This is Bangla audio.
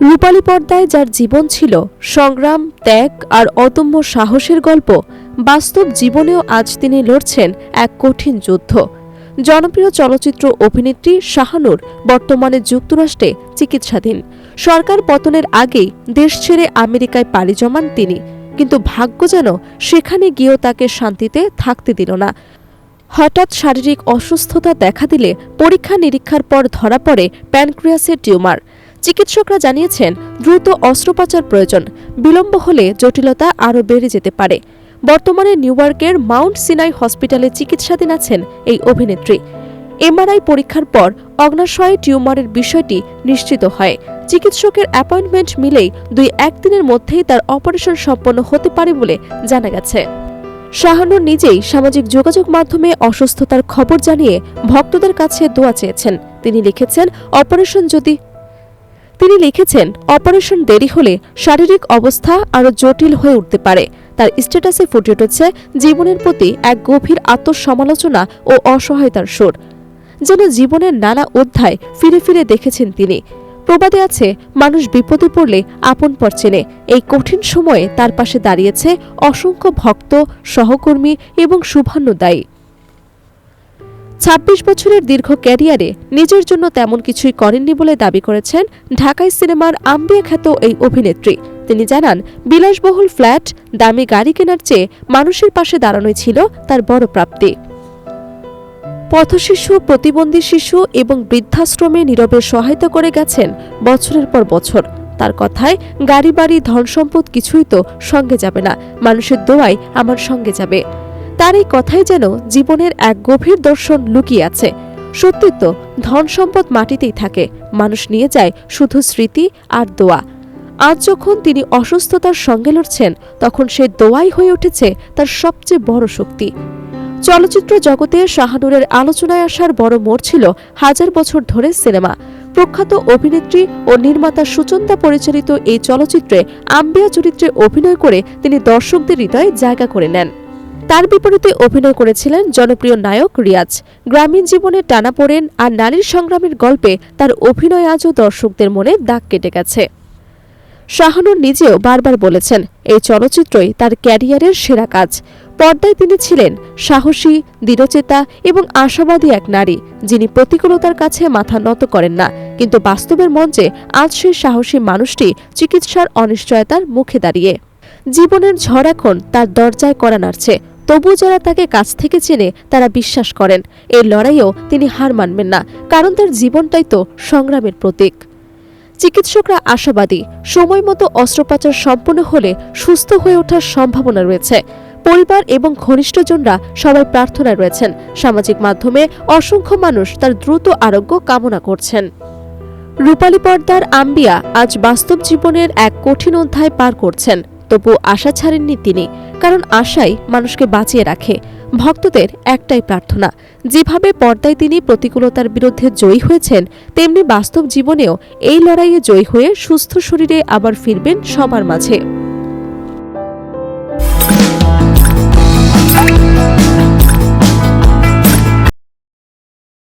রূপালী পর্দায় যার জীবন ছিল সংগ্রাম, ত্যাগ আর অদম্য সাহসের গল্প, বাস্তব জীবনেও আজ তিনি লড়ছেন এক কঠিন যুদ্ধ। জনপ্রিয় চলচ্চিত্র অভিনেত্রী শাহানূর বর্তমানে যুক্তরাষ্ট্রে চিকিৎসাধীন। সরকার পতনের আগেই দেশ ছেড়ে আমেরিকায় পাড়ি জমান তিনি, কিন্তু ভাগ্য যেন সেখানে গিয়েও তাকে শান্তিতে থাকতে দিল না। হঠাৎ শারীরিক অসুস্থতা দেখা দিলে পরীক্ষা নিরীক্ষার পর ধরা পড়ে প্যানক্রিয়াসের টিউমার। চিকিৎসকরা জানিয়েছেন দ্রুত অস্ত্রোপচার প্রয়োজন, বিলম্ব হলে জটিলতা আরও বেড়ে যেতে পারে। বর্তমানে নিউ ইয়র্কের মাউন্ট সিনাই হসপিটালে চিকিৎসাধীন আছেন এই অভিনেত্রী। এমআরআই পরীক্ষার পর অগ্নাশয়ে টিউমারের বিষয়টি নিশ্চিত হয়। চিকিৎসকের অ্যাপয়েন্টমেন্ট মিলেই 2-1 দিনের মধ্যেই তার অপারেশন সম্পন্ন হতে পারে বলে জানা গেছে। শাহানূর নিজেই সামাজিক যোগাযোগ মাধ্যমে অসুস্থতার খবর জানিয়ে ভক্তদের কাছে দোয়া চেয়েছেন। তিনি লিখেছেন অপারেশন দেরি হলে শারীরিক অবস্থা আরও জটিল হয়ে উঠতে পারে। তার স্ট্যাটাসে ফুটে উঠেছে জীবনের প্রতি এক গভীর আত্মসমালোচনা ও অসহায়তার সুর। যেন জীবনের নানা অধ্যায় ফিরে ফিরে দেখেছেন তিনি। প্রবাদে আছে, মানুষ বিপদে পড়লে আপনপর চেনে। এই কঠিন সময়ে তার পাশে দাঁড়িয়েছে অসংখ্য ভক্ত, সহকর্মী এবং শুভান্যুদায়ী। ২৬ বছরের দীর্ঘ ক্যারিয়ারে নিজের জন্য তেমন কিছুই করেননি বলে দাবি করেছেন ঢাকাই সিনেমার আম্বিয়া খ্যাত এই অভিনেত্রী। তিনি জানান, বিলাসবহুল ফ্ল্যাট, দামি গাড়ি কেনার চেয়ে মানুষের পাশে দাঁড়ানোই ছিল তার বড় প্রাপ্তি। পথশিশু, প্রতিবন্ধী শিশু এবং বৃদ্ধাশ্রমে নীরবে সহায়তা করে গেছেন বছরের পর বছর। তার কথায়, গাড়ি বাড়ি ধন সম্পদ কিছুই তো সঙ্গে যাবে না, মানুষের দোয়াই আমার সঙ্গে যাবে। তার এই কথাই যেন জীবনের এক গভীর দর্শন লুকিয়ে আছে। সত্যি তো, ধন সম্পদ মাটিতেই থাকে, মানুষ নিয়ে যায় শুধু স্মৃতি আর দোয়া। আজ যখন তিনি অসুস্থতার সঙ্গে লড়ছেন, তখন সে দোয়াই হয়ে উঠেছে তার সবচেয়ে বড় শক্তি। চলচ্চিত্র জগতে শাহানূরের আলোচনায় আসার বড় মোড় ছিল হাজার বছর ধরে সিনেমা। প্রখ্যাত অভিনেত্রী ও নির্মাতা সুচন্দা পরিচালিত এই চলচ্চিত্রে আম্বিয়া চরিত্রে অভিনয় করে তিনি দর্শকদের হৃদয়ে জায়গা করে নেন। তার বিপরীতে অভিনয় করেছিলেন জনপ্রিয় নায়ক রিয়াজ। গ্রামীণ জীবনে টানাপোড়েন আর নারীর সংগ্রামের গল্পে তার অভিনয় আজও দর্শকদের মনে দাগ কেটে গেছে। শাহানূর নিজেও বারবার বলেছেন, এই চলচ্চিত্রই তার ক্যারিয়ারের সেরা কাজ। পর্দায় তিনি ছিলেন সাহসী, দৃঢ়চেতা এবং আশাবাদী এক নারী, যিনি প্রতিকূলতার কাছে মাথা নত করেন না। কিন্তু বাস্তবের মঞ্চে আজ সেই সাহসী মানুষটি চিকিৎসার অনিশ্চয়তার মুখে দাঁড়িয়ে। জীবনের ঝড় এখন তার দরজায় কড়া নাড়ছে, তবু যারা তাকে কাছ থেকে চেনে তারা বিশ্বাস করেন এই লড়াইয়েও তিনি হার মানবেন না, কারণ তার জীবনটাই তো সংগ্রামের প্রতীক। চিকিৎসকরা আশাবাদী, সময় মতো অস্ত্রোপচার সম্পন্ন হলে সুস্থ হয়ে ওঠার সম্ভাবনা রয়েছে। পরিবার এবং ঘনিষ্ঠজনরা সবাই প্রার্থনায় রয়েছেন। সামাজিক মাধ্যমে অসংখ্য মানুষ তার দ্রুত আরোগ্য কামনা করছেন। রূপালী পর্দার আম্বিয়া আজ বাস্তব জীবনের এক কঠিন অধ্যায় পার করছেন, তবু আশা ছাড়েননি তিনি, কারণ আশাই মানুষকে বাঁচিয়ে রাখে। ভক্তদের একটাই প্রার্থনা, যেভাবে পর্দায় তিনি প্রতিকূলতার বিরুদ্ধে জয়ী হয়েছেন, তেমনি বাস্তব জীবনেও এই লড়াইয়ে জয়ী হয়ে সুস্থ শরীরে আবার ফিরবেন সবার মাঝে।